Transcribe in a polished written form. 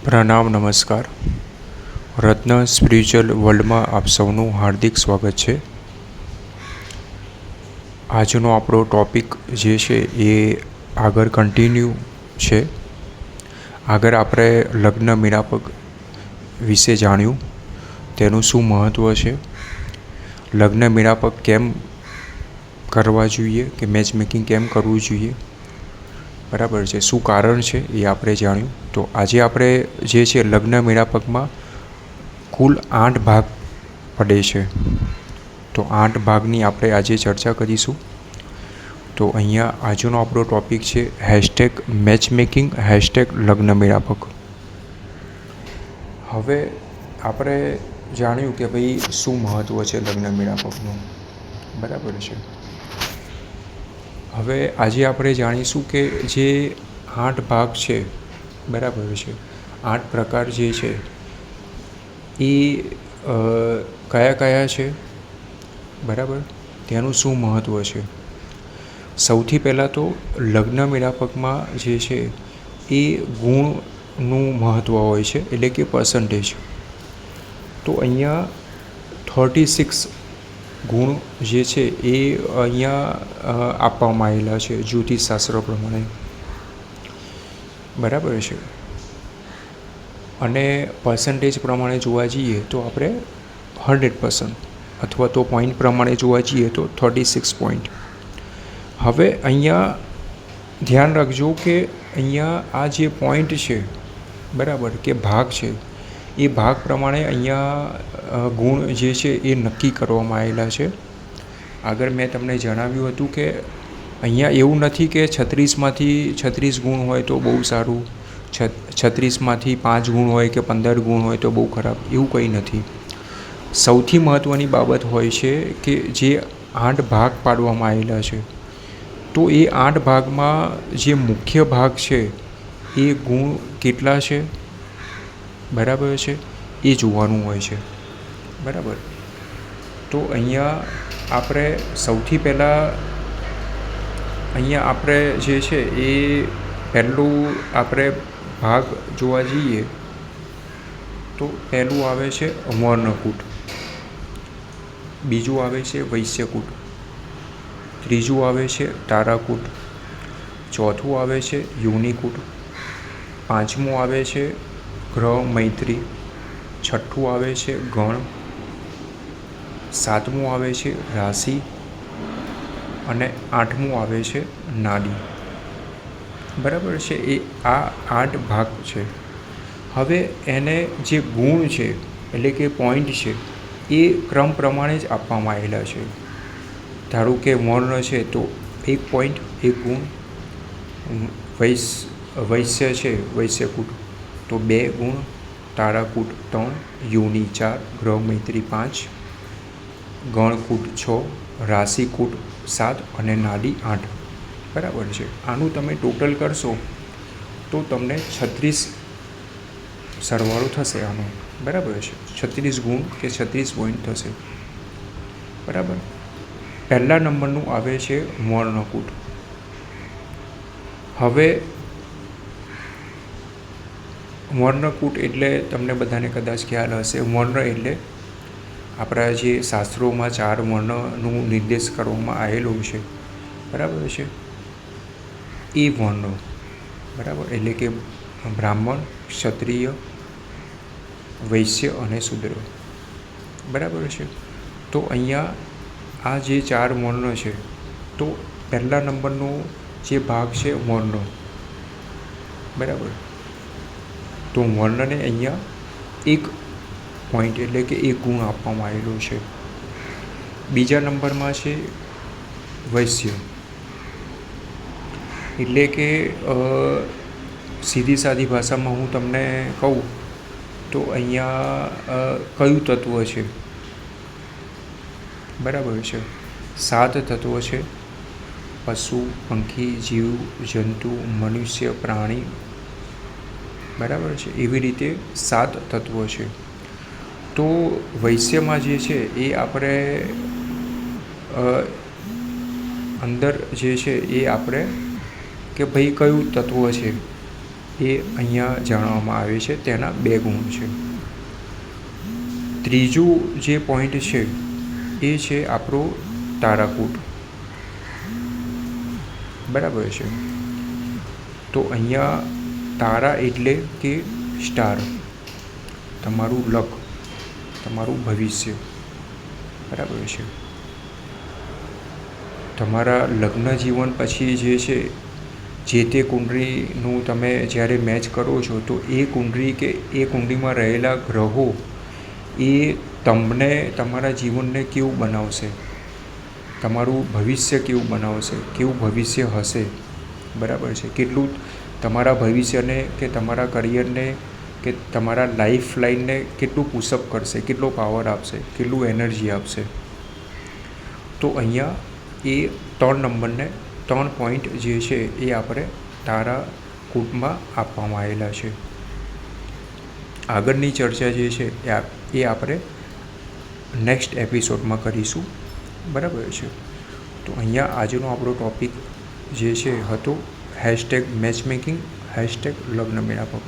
પ્રણામ નમસ્કાર. રત્ન સ્પિરિચ્યુઅલ વર્લ્ડમાં આપ સૌનું હાર્દિક સ્વાગત છે. આજનો આપણો ટૉપિક જે છે એ આગળ કન્ટિન્યુ છે. આગળ આપણે લગ્ન મિલાપ વિશે જાણ્યું, તેનું શું મહત્ત્વ છે, લગ્ન મિલાપ કેમ કરવા જોઈએ કે મેચ મેકિંગ કેમ કરવું જોઈએ, બરાબર છે, શું કારણ છે એ આપણે જાણ્યું. તો આજે આપણે જે છે લગ્ન મિલાપમાં કુલ 8 ભાગ પડે છે. તો 8 ભાગની આપણે આજે ચર્ચા કરીશું. તો અહીંયા આજનો આપણો ટૉપિક છે #મેચમેકિંગ #લગ્ન મિલાપ. હવે આપણે જાણ્યું કે ભાઈ શું મહત્ત્વ છે લગ્ન મિલાપનું, બરાબર છે. હવે આજે આપણે જાણીશું કે જે 8 ભાગ છે, બરાબર છે, 8 પ્રકાર જે છે એ કયા કયા છે, બરાબર, તેનું શું મહત્ત્વ છે. સૌથી પહેલાં તો લગ્ન મિલાપમાં જે છે એ ગુણનું મહત્ત્વ હોય છે, એટલે કે પર્સન્ટેજ. તો અહીંયા 36 ગુણ જે છે એ અહીંયા આપવામાં આવેલા છે જ્યોતિષશાસ્ત્ર પ્રમાણે, બરાબર છે. અને પર્સન્ટેજ પ્રમાણે જોવા જઈએ તો આપણે 100% અથવા તો પોઈન્ટ પ્રમાણે જોવા જઈએ તો 36 પોઈન્ટ. હવે અહીંયા ધ્યાન રાખજો કે અહીંયા આ જે પોઈન્ટ છે, બરાબર, કે ભાગ છે, એ ભાગ પ્રમાણે અહીંયા ગુણ જે છે એ નક્કી કરવામાં આવેલા છે. આગળ મેં તમને જણાવ્યું હતું કે અહીંયા એવું નથી કે 36માંથી 36 ગુણ હોય તો બહુ સારું, 36માંથી 5 ગુણ હોય કે 15 ગુણ હોય તો બહુ ખરાબ, એવું કંઈ નથી. સૌથી મહત્ત્વની બાબત હોય છે કે જે 8 ભાગ પાડવામાં આવેલા છે, તો એ 8 ભાગમાં જે મુખ્ય ભાગ છે એ ગુણ કેટલા છે, બરાબર છે, એ જોવાનું હોય છે, બરાબર. તો અહીંયા આપણે સૌથી પહેલાં અહીંયા આપણે જે છે એ પહેલું આપણે ભાગ જોવા જઈએ તો પહેલું આવે છે વર્ણકૂટ, બીજું આવે છે વૈશ્યકૂટ, ત્રીજું આવે છે તારાકૂટ, ચોથું આવે છે યોનિકૂટ, પાંચમું આવે છે ગ્રહ મૈત્રી, છઠ્ઠું આવે છે ગણ, સાતમું આવે છે રાશિ અને આઠમું આવે છે નાડી, બરાબર છે. એ આ 8 ભાગ છે. હવે એને જે ગુણ છે એટલે કે પોઈન્ટ છે એ ક્રમ પ્રમાણે જ આપવામાં આવેલા છે. ધારો કે વર્ણ છે તો 1 પોઈન્ટ 1 ગુણ, વૈશ્ય છે વૈશ્યકૂટ તો 2 ગુણ, તારાકૂટ 3, યોનિ 4, ગ્રહ મૈત્રી 5, ગણકૂટ 6, રાશિકૂટ 7 અને નાડી 8, બરાબર છે. આનું તમે ટોટલ કરશો તો તમને 36 સરવાળો થશે આનો, બરાબર છે, 36 ગુણ કે 36 પોઈન્ટ થશે, બરાબર. પહેલા નંબરનું આવે છે વર્ણકૂટ. હવે વર્ણકૂટ એટલે તમને બધાને કદાચ ખ્યાલ હશે, વર્ણ એટલે આપણા જે શાસ્ત્રોમાં 4 વર્ણનું નિર્દેશ કરવામાં આવેલો છે, બરાબર છે, એ વર્ણો, બરાબર, એટલે કે બ્રાહ્મણ, ક્ષત્રિય, વૈશ્ય અને શૂદ્ર, બરાબર છે. તો અહીંયા આ જે 4 વર્ણ છે, તો પહેલા નંબરનો જે ભાગ છે વર્ણ, બરાબર. તો વર્ણને અહીંયા 1 પોઈન્ટ એટલે કે 1 ગુણ આપવામાં આવેલો છે. બીજા નંબરમાં છે વૈશ્ય, એટલે કે સીધી સાદી ભાષામાં હું તમને કહું તો અહીંયા કયું તત્વ છે, બરાબર છે, 7 તત્વો છે: પશુ, પંખી, જીવ, જંતુ, મનુષ્ય, પ્રાણી, બરાબર છે. એવી રીતે 7 તત્વો છે. તો વૈશ્યમાં જે છે એ આપણે અંદર જે છે એ આપણે કે ભાઈ કયું તત્વ છે એ અહીંયા જાણવામાં આવે છે, તેના 2 ગુણ છે. ત્રીજું જે પોઈન્ટ છે એ છે આપણો તારાકૂટ. બરાબર છે. તો અહીંયા તારા એટલે કે સ્ટાર, તમારું લક, તમારું ભવિષ્ય. બરાબર છે. તમારા લગ્ન જીવન પછી જે છે, જે તે કુંડળીનું તમે જ્યારે મેચ કરો છો તો એ કુંડળી કે એ કુંડળીમાં રહેલા ગ્રહો એ તમને તમારા જીવનને કેવું બનાવશે, તમારું ભવિષ્ય કેવું બનાવશે, કેવું ભવિષ્ય હશે. બરાબર છે. કેટલું તમારા ભવિષ્યને કે તમારા કરિયરને કે તમારા લાઈફ લાઈનને કેટલું પુશઅપ કરશે, કેટલો પાવર આપશે, કેટલું એનર્જી આપશે. તો અહીંયા એ 3 નંબરને 3 પોઈન્ટ જે છે એ આપણે તારાકૂટમાં આપવામાં આવેલા છે. આગળની ચર્ચા જે છે એ આપણે નેક્સ્ટ એપિસોડમાં કરીશું. બરાબર છે. તો અહીંયા આજનો આપણો ટૉપિક જે છે હતો #મેચમેકિંગ #લગ્ન મેળાપક.